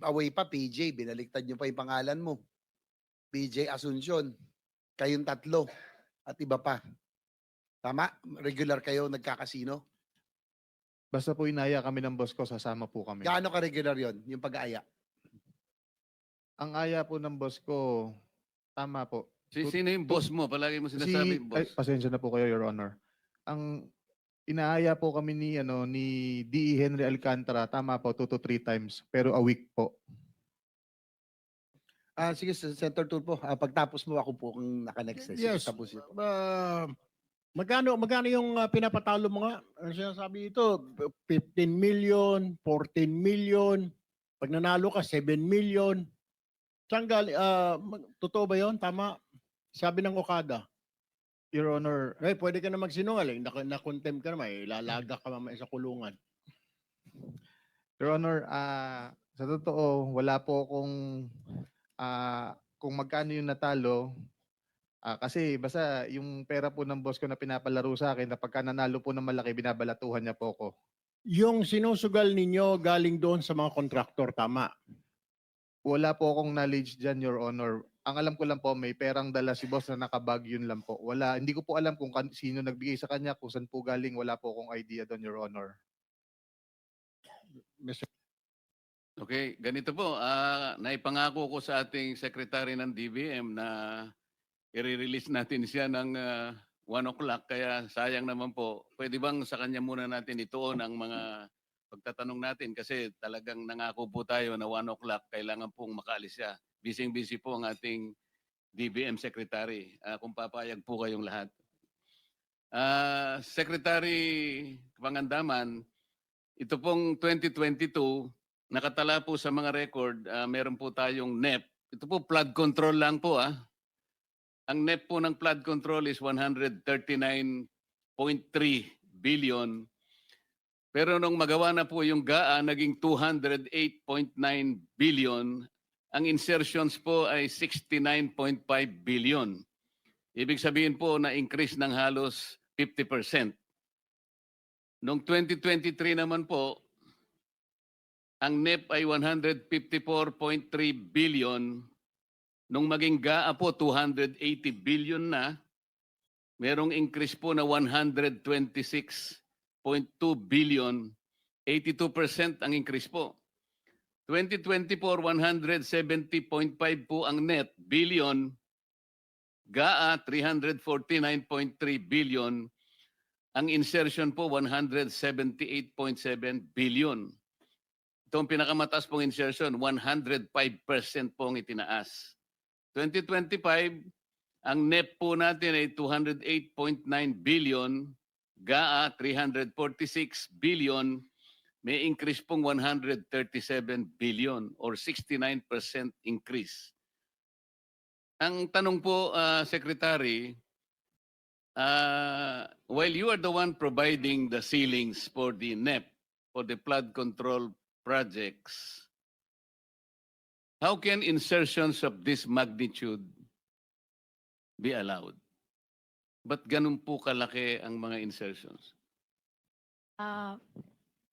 away pa, PJ. Binaliktad nyo pa yung pangalan mo. PJ Asuncion. Kayong tatlo. At iba pa. Tama? Regular kayo nagkakasino? Basta po inaya kami ng boss ko, sasama po kami. Gaano ka-regular yon yung pag-aaya? Ang aya po ng boss ko, tama po. Sino yung boss mo? Palagi mo sinasabi boss. Pasensya na po kayo, Your Honor. Ang inaaya po kami ni D.E. Henry Alcantara, tama po, 2 to 3 times, pero a week po. Sige, Senator Tulfo, pagtapos mo ako po kung naka-next. Yes. Tapos ito. Magkano yung pinapatalo mo nga? Ano sinasabi ito? 15 million, 14 million. Pag nanalo ka, 7 million. Saan totoo ba yun? Tama? Sabi ng Okada. Your Honor, Pwede ka na magsinungaling. Na-contempt ka naman. Ilalaga ka mamaya sa kulungan. Your Honor, sa totoo, wala po akong kung magkano yung natalo. Kasi basta yung pera po ng boss ko na pinapalaro sa akin, na pagka nanalo po ng malaki, binabalatuhan niya po ako. Yung sinusugal ninyo galing doon sa mga kontraktor, tama? Wala po akong knowledge dyan, Your Honor. Ang alam ko lang po, may perang dala si boss na nakabag, yun lang po. Hindi ko po alam kung sino nagbigay sa kanya, kung saan po galing. Wala po akong idea doon, Your Honor. Okay, ganito po. Naipangako ko sa ating secretary ng DBM na i-release natin siya ng 1 o'clock. Kaya sayang naman po. Pwede bang sa kanya muna natin ituon ang mga pagtatanong natin? Kasi talagang nangako po tayo na 1 o'clock. Kailangan pong makaalis siya. Busy po ang ating DBM secretary. Kung papayag po kayong lahat. Secretary Pangandaman, ito pong 2022, nakatala po sa mga record, meron po tayong NEP. Ito po flood control lang po. Ang NEP po ng flood control is 139.3 billion. Pero nung magawa na po yung GAA, naging 208.9 billion. Ang insertions po ay 69.5 billion. Ibig sabihin po na increase ng halos 50%. Noong 2023 naman po, ang NEP ay 154.3 billion. Nung maging GAA po, 280 billion na. Merong increase po na 126%. billion, 82% ang increase po. 2024, 170.5 po ang net billion. GAA, 349.3 billion. Ang insertion po, 178.7 billion. Ito ang pinakamataas pong insertion, 105% pong itinaas. 2025, ang NEP po natin ay 208.9 billion. GAA, 346 billion. May increase pong 137 billion or 69% increase. Ang tanong po, Secretary, while you are the one providing the ceilings for the NEP, for the flood control projects, how can insertions of this magnitude be allowed? Ba't ganun po kalaki ang mga insertions?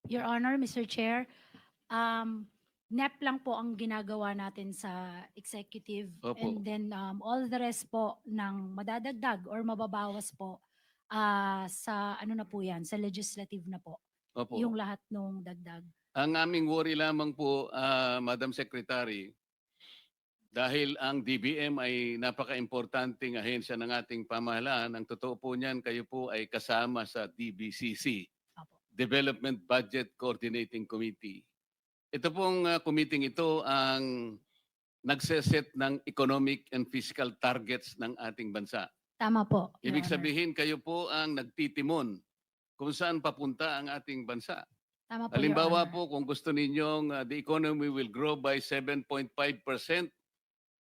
Your Honor, Mr. Chair, NEP lang po ang ginagawa natin sa executive. Opo. And then all the rest po ng madadagdag or mababawas po sa ano na po yan, sa legislative na po. Opo. Yung lahat nung dagdag. Ang aming worry lamang po, Madam Secretary, dahil ang DBM ay napaka-importanting ahensya ng ating pamahalaan, ang totoo po niyan, kayo po ay kasama sa DBCC, Opo. Development Budget Coordinating Committee. Ito pong committee ito ang nagseset ng economic and fiscal targets ng ating bansa. Tama po, Your Ibig Honor. sabihin, kayo po ang nagtitimon kung saan papunta ang ating bansa. Tama po, Your Halimbawa Honor. po, kung gusto ninyong the economy will grow by 7.5%,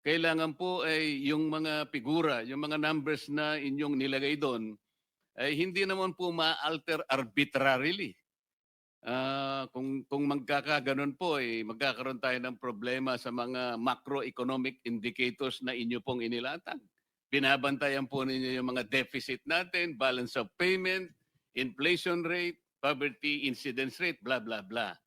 kailangan po ay yung mga figura, yung mga numbers na inyong nilagay doon, ay hindi naman po ma-alter arbitrarily. Kung magkakaganon po, magkakaroon tayo ng problema sa mga macroeconomic indicators na inyo pong inilatag. Binabantayan po ninyo yung mga deficit natin, balance of payment, inflation rate, poverty incidence rate, blah, blah, blah.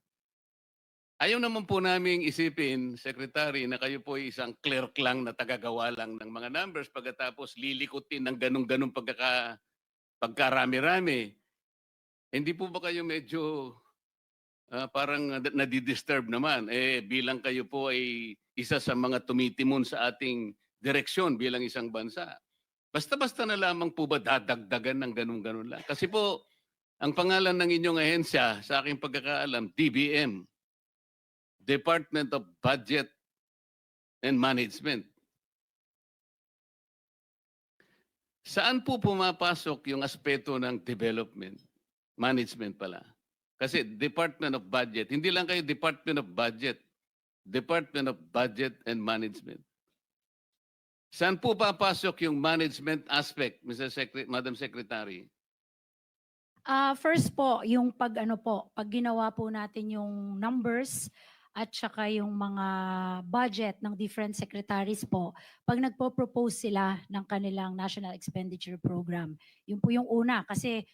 Ayaw naman po naming isipin, Secretary, na kayo po ay isang clerk lang na tagagawa lang ng mga numbers pagkatapos lilikutin ng ganong-ganong pagkarami-rami. Hindi po ba kayo medyo parang nadidisturb naman? Bilang kayo po ay isa sa mga tumitimon sa ating direksyon bilang isang bansa. Basta-basta na lamang po ba dadagdagan ng ganun-ganun lang? Kasi po, ang pangalan ng inyong ahensya, sa aking pagkakaalam, DBM, Department of Budget and Management. Saan po pumapasok yung aspeto ng development? Management pala. Kasi Department of Budget, hindi lang kayo Department of Budget, Department of Budget and Management. Saan po papasok yung management aspect, Madam Secretary? First po, yung pag ginawa po natin yung numbers at saka yung mga budget ng different secretaries po, pag nagpo-propose sila ng kanilang National Expenditure Program. Yun po yung una kasi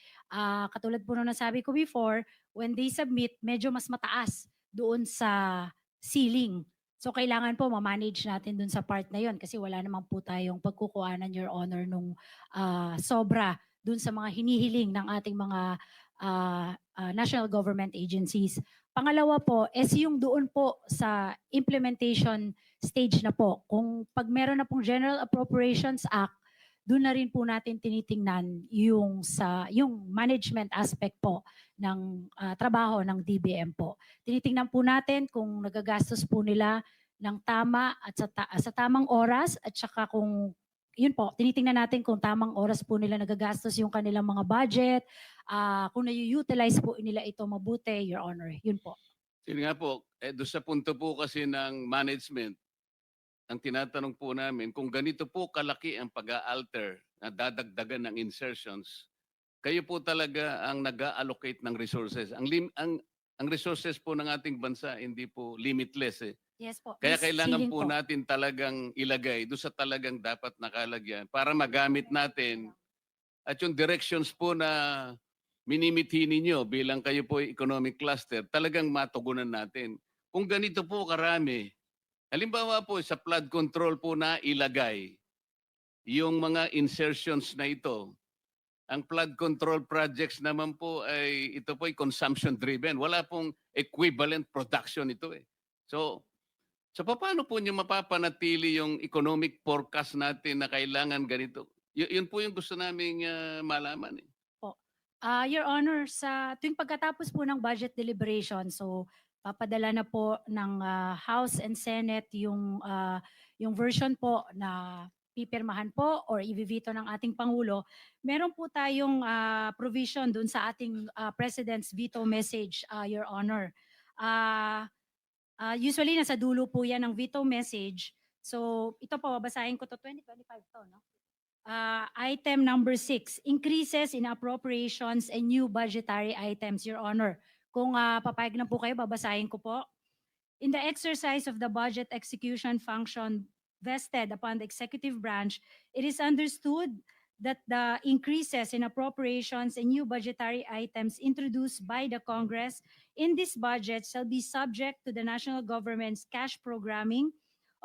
katulad po nung nasabi ko before, when they submit, medyo mas mataas doon sa ceiling. So kailangan po ma-manage natin doon sa part na yon kasi wala naman po tayong pagkukuhanan, Your Honor, nung sobra doon sa mga hinihiling ng ating mga national government agencies. Pangalawa po is yung doon po sa implementation stage na po. Kung pag meron na pong General Appropriations Act, doon na rin po natin tinitingnan yung management aspect po ng trabaho ng DBM po. Tinitingnan po natin kung nagagastos po nila ng tama at sa tamang oras at saka kung yun po, tinitingnan natin kung tamang oras po nila nagagastos yung kanilang mga budget, kung na-utilize po nila ito mabuti, Your Honor. Yun po. Yun nga po, doon sa punto po kasi ng management, ang tinatanong po namin, kung ganito po kalaki ang pag-a-alter na dadagdagan ng insertions, kayo po talaga ang nag-allocate ng resources. Ang resources po ng ating bansa hindi po limitless eh. Yes po. Kaya Miss kailangan Siling po natin talagang ilagay doon sa talagang dapat nakalagyan para magamit natin at yung directions po na minimithi ninyo bilang kayo po ay economic cluster, talagang matugunan natin. Kung ganito po karami, halimbawa po sa flood control po na ilagay yung mga insertions na ito, Ang flood control projects naman po ay ito po ay consumption driven. Wala pong equivalent production ito eh. So paano po niyo mapapanatili yung economic forecast natin na kailangan ganito? Yun po yung gusto naming malaman eh. Your Honor, sa tuwing pagkatapos po ng budget deliberation, so papadala na po ng House and Senate yung version po na pipirmahan po or i-veto ng ating Pangulo. Meron po tayong provision dun sa ating President's veto message, Your Honor. Usually nasa dulo po yan ng veto message. So ito po, babasahin ko to, 2025 to, no? Item number 6, increases in appropriations and new budgetary items, Your Honor. Kung papayag na po kayo, babasahin ko po. In the exercise of the budget execution function vested upon the executive branch, it is understood that the increases in appropriations and new budgetary items introduced by the Congress in this budget shall be subject to the national government's cash programming,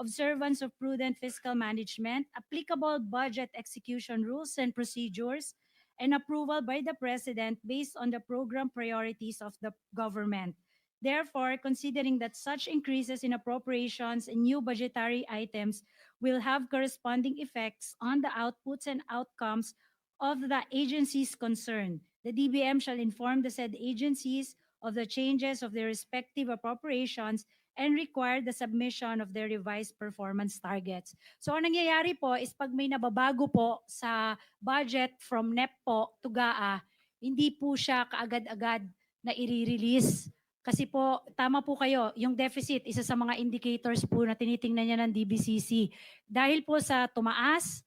observance of prudent fiscal management, applicable budget execution rules and procedures, and approval by the President based on the program priorities of the government. Therefore, considering that such increases in appropriations and new budgetary items will have corresponding effects on the outputs and outcomes of the agencies concerned, the DBM shall inform the said agencies of the changes of their respective appropriations and require the submission of their revised performance targets. So ang nangyayari po is pag may nababago po sa budget from NEP po to GAA, hindi po siya kaagad-agad na i-release. Kasi po, tama po kayo, yung deficit, isa sa mga indicators po na tinitingnan niya ng DBCC. Dahil po sa tumaas,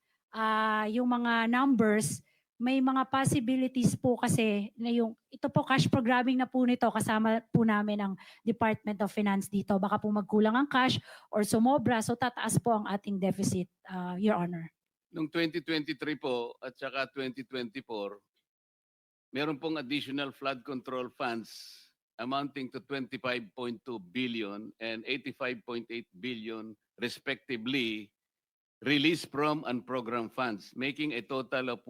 yung mga numbers, may mga possibilities po kasi na ito po cash programming na po nito, kasama po namin ang Department of Finance dito. Baka po magkulang ang cash or sumobra, so tataas po ang ating deficit, Your Honor. Noong 2023 po at saka 2024, meron pong additional flood control funds amounting to 25.2 billion and 85.8 billion respectively released from unprogrammed funds, making a total of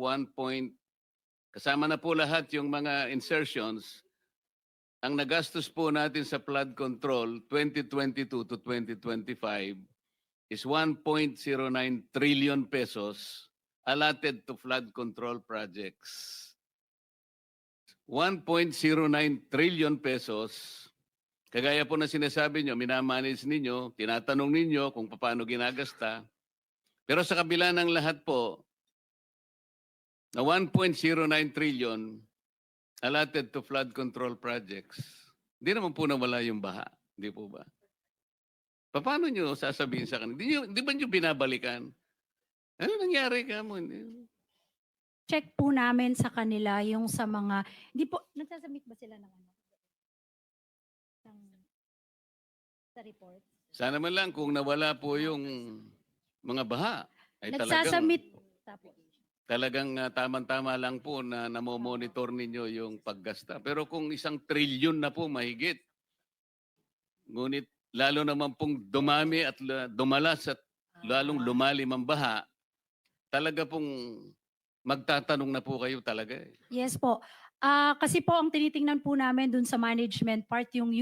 kasama na po lahat yung mga insertions. Ang nagastos po natin sa flood control 2022 to 2025 is 1.09 trillion pesos allotted to flood control projects. 1.09 trillion pesos, kagaya po na sinasabi nyo, minamanage ninyo, tinatanong ninyo kung paano ginagasta. Pero sa kabila ng lahat po, na 1.09 trillion allotted to flood control projects, hindi naman po nawala yung baha. Hindi po ba? Paano nyo sasabihin sa kanila? Di ba nyo binabalikan? Ano nangyari ka mo? Check po namin sa kanila yung sa mga, hindi po, nagsasubmit ba sila ng sa report? Sana man lang kung nawala po yung mga baha, ay Nagsasubmit talagang tamang-tama lang po na namomonitor ninyo yung paggasta. Pero kung 1 trilyon na po mahigit, ngunit lalo naman pong dumami at dumalas at lalong lumalim ang baha, talaga pong magtatanong na po kayo talaga eh. Yes po. Kasi po ang tinitingnan po namin dun sa management part, yung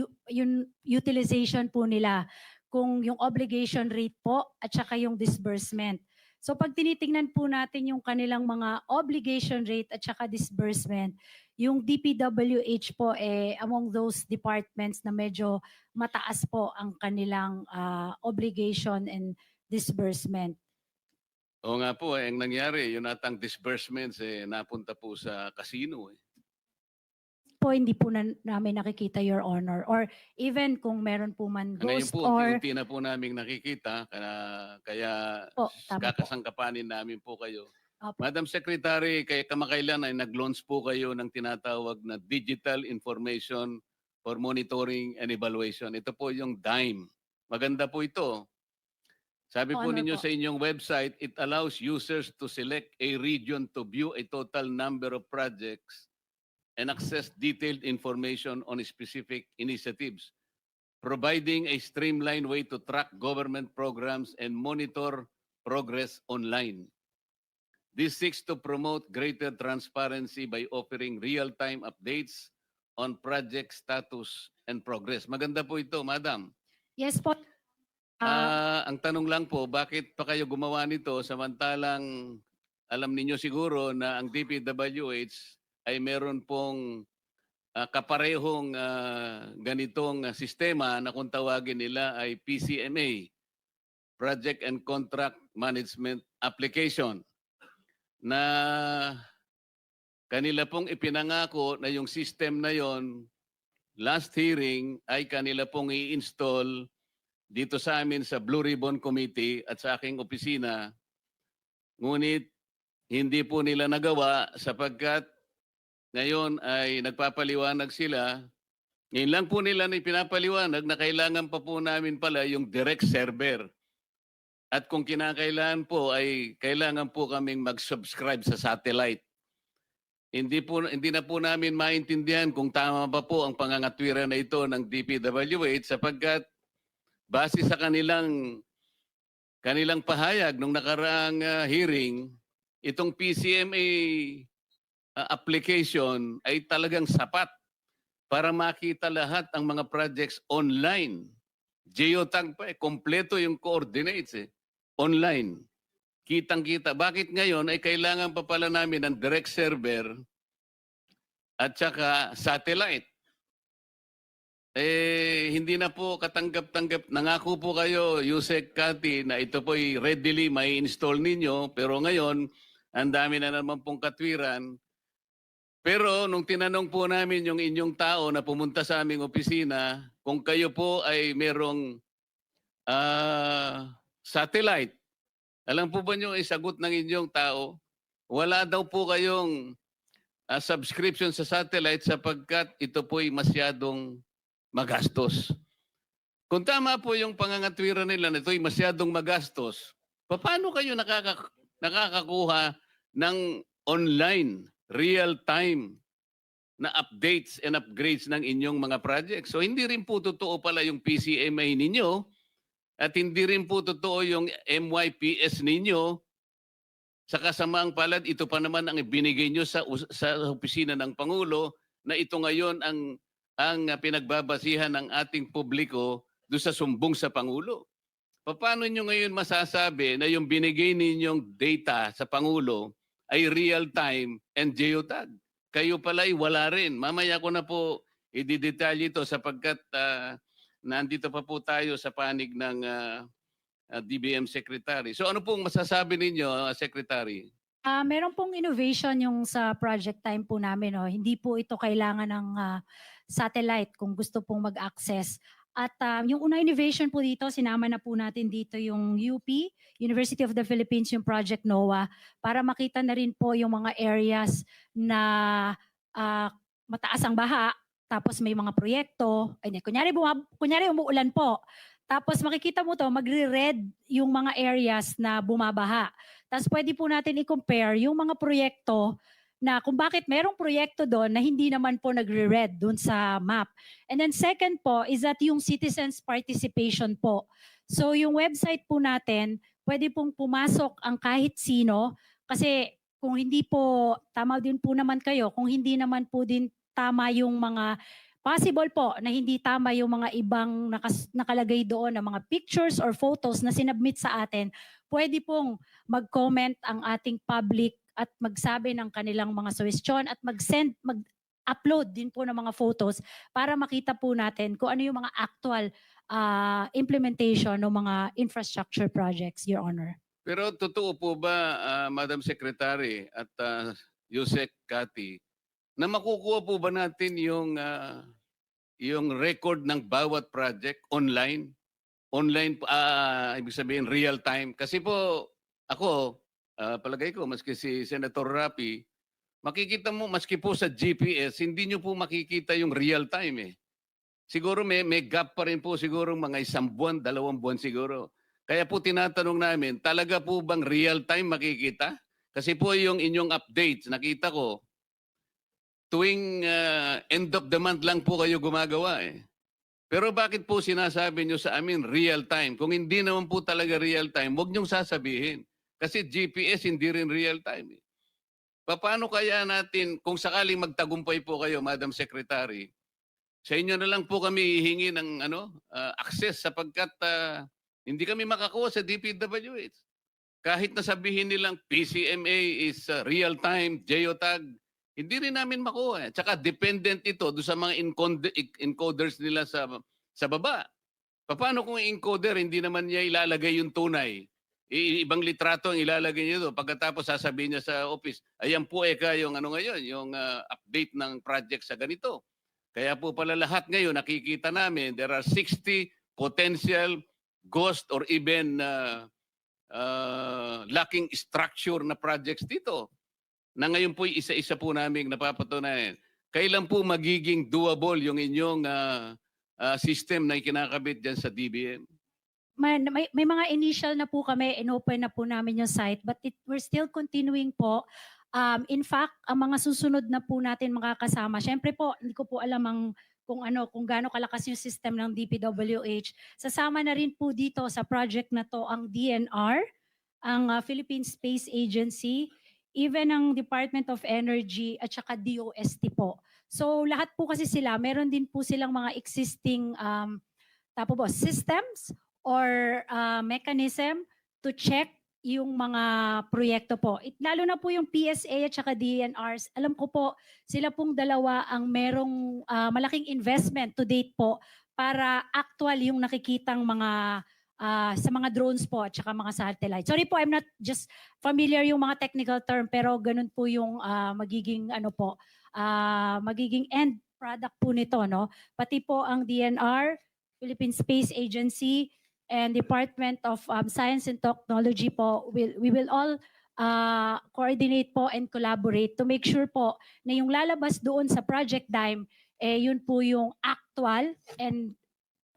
utilization po nila, kung yung obligation rate po at saka yung disbursement. So pag tinitingnan po natin yung kanilang mga obligation rate at saka disbursement, yung DPWH po among those departments na medyo mataas po ang kanilang obligation and disbursement. Oo nga po, ang nangyari, yun atang disbursements napunta po sa casino eh. Po hindi po namin nakikita, Your Honor, or even kung meron po man Ngayon ghost po, or unti-unti na po namin nakikita, kaya po, tama po. kakasangkapanin namin po kayo. Opo. Madam Secretary, kaya kamakailan ay nag-launch po kayo ng tinatawag na Digital Information for Monitoring and Evaluation. Ito po yung DIME. Maganda po ito. Sabi po Honor ninyo po. sa inyong website, it allows users to select a region to view a total number of projects and access detailed information on specific initiatives, providing a streamlined way to track government programs and monitor progress online. This seeks to promote greater transparency by offering real-time updates on project status and progress. Maganda po ito, Madam. Yes po. Ang tanong lang po, bakit pa kayo gumawa nito samantalang alam ninyo siguro na ang DPWH ay meron pong kaparehong ganitong sistema na kung tawagin nila ay PCMA, Project and Contract Management Application, na kanila pong ipinangako na yung system na yon last hearing ay kanila pong i-install dito sa amin sa Blue Ribbon Committee at sa aking opisina. Ngunit hindi po nila nagawa sapagkat ngayon ay nagpapaliwanag sila. Ngayon lang po nila na ipinapaliwanag na kailangan pa po namin pala yung direct server. At kung kinakailangan po ay kailangan po kaming mag-subscribe sa satellite. Hindi na po namin maintindihan kung tama pa po ang pangangatwiran na ito ng DPWH sapagkat base sa kanilang pahayag nung nakaraang hearing, itong PCMA application ay talagang sapat para makita lahat ang mga projects online. Geotag pa kompleto yung coordinates online. Kitang-kita. Bakit ngayon ay kailangan pa pala namin ng direct server at saka satellite? Hindi na po katanggap-tanggap. Nangako po kayo, Yusek Kati, na ito po'y readily may install ninyo. Pero ngayon, ang dami na naman pong katwiran. Pero nung tinanong po namin yung inyong tao na pumunta sa aming opisina, kung kayo po ay merong satellite, alam po ba nyo, isagot ng inyong tao, wala daw po kayong subscription sa satellite sapagkat ito po'y masyadong magastos. Kung tama po yung pangangatwiran nila na ito'y masyadong magastos, paano kayo nakakakuha ng online, real-time na updates and upgrades ng inyong mga projects? So hindi rin po totoo pala yung PCMA ninyo at hindi rin po totoo yung MYPS ninyo. Sa kasamaang palad, ito pa naman ang ibinigay nyo sa opisina ng Pangulo na ito ngayon ang pinagbabasihan ng ating publiko doon sa sumbong sa Pangulo. Paano nyo ngayon masasabi na yung binigay ninyong data sa Pangulo ay real-time and geotag? Kayo pala'y wala rin. Mamaya ko na po i-detalye ito sapagkat nandito pa po tayo sa panig ng DBM Secretary. So ano pong masasabi ninyo, Secretary? Meron pong innovation yung sa project time po namin. No? Hindi po ito kailangan ng satellite kung gusto pong mag-access. At yung una innovation po dito, sinama na po natin dito yung UP, University of the Philippines, yung Project NOAA, para makita na rin po yung mga areas na mataas ang baha, tapos may mga proyekto. Ay, kunyari umuulan po. Tapos makikita mo to, magre-red yung mga areas na bumabaha. Tapos pwede po natin i-compare yung mga proyekto na kung bakit merong proyekto doon na hindi naman po nagre-red doon sa map. And then second po is that yung citizens participation po. So yung website po natin, pwede pong pumasok ang kahit sino kasi kung hindi po, tama din po naman kayo, kung hindi naman po din tama yung mga possible po na hindi tama yung mga ibang nakalagay doon na mga pictures or photos na sinubmit sa atin, pwede pong mag-comment ang ating public at magsabi ng kanilang mga suggestion at mag-upload din po ng mga photos para makita po natin kung ano yung mga actual implementation ng mga infrastructure projects, Your Honor. Pero totoo po ba, Madam Secretary at Yusek Kati, na makukuha po ba natin yung record ng bawat project online? Online, ibig sabihin real time. Kasi po ako, palagay ko, maski si Senator Rapi, makikita mo, maski po sa GPS, hindi nyo po makikita yung real time eh. Siguro may gap pa rin po siguro mga 1 buwan, 2 buwan siguro. Kaya po tinatanong namin, talaga po bang real time makikita? Kasi po yung inyong updates, nakita ko, tuwing end of the month lang po kayo gumagawa eh. Pero bakit po sinasabi nyo sa amin real time? Kung hindi naman po talaga real time, huwag nyong sasabihin. Kasi GPS hindi rin real time. Paano kaya natin, kung sakaling magtagumpay po kayo, Madam Secretary, sa inyo na lang po kami hihingi ng access sapagkat hindi kami makakuha sa DPWH. Kahit na sabihin nilang PCMA is real-time, geotag, hindi rin namin makuha. Tsaka dependent ito doon sa mga encoders nila sa baba. Paano kung encoder, hindi naman niya ilalagay yung tunay? Ibang litrato ang ilalagay niya doon. Pagkatapos sasabihin niya sa office, ayan po yung ngayon, yung update ng project sa ganito. Kaya po pala lahat ngayon nakikita namin, there are 60 potential ghost or even lacking structure na projects dito. Na ngayon po isa-isa po namin napapatunayan. Kailan po magiging doable yung inyong system na ikinakabit dyan sa DBM? May mga initial na po kami, inopen na po namin yung site, but we're still continuing po. In fact, ang mga susunod na po natin makakasama, syempre po, hindi ko po alam kung gaano kalakas yung system ng DPWH. Sasama na rin po dito sa project na to ang DNR, ang Philippine Space Agency, even ang Department of Energy at saka DOST po. So lahat po kasi sila, meron din po silang mga existing systems or mechanism to check yung mga proyekto po. Lalo na po yung PSA at saka DNRs. Alam ko po, sila pong dalawa ang merong malaking investment to date po para actual yung nakikitang mga sa mga drones po at saka mga satellites. Sorry po, I'm not just familiar yung mga technical term, pero ganun po yung magiging magiging end product po nito, no? Pati po ang DNR, Philippine Space Agency, and Department of Science and Technology po, we will all coordinate po and collaborate to make sure po na yung lalabas doon sa Project Dime, yun po yung actual and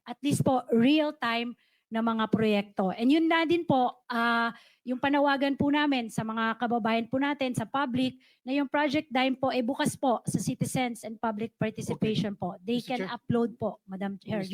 at least po real-time na mga proyekto. And yun na din po, yung panawagan po namin sa mga kababayan po natin, sa public, na yung Project Dime po ay bukas po sa citizens and public participation po. They Mr. can Chair. upload po, Madam Chair.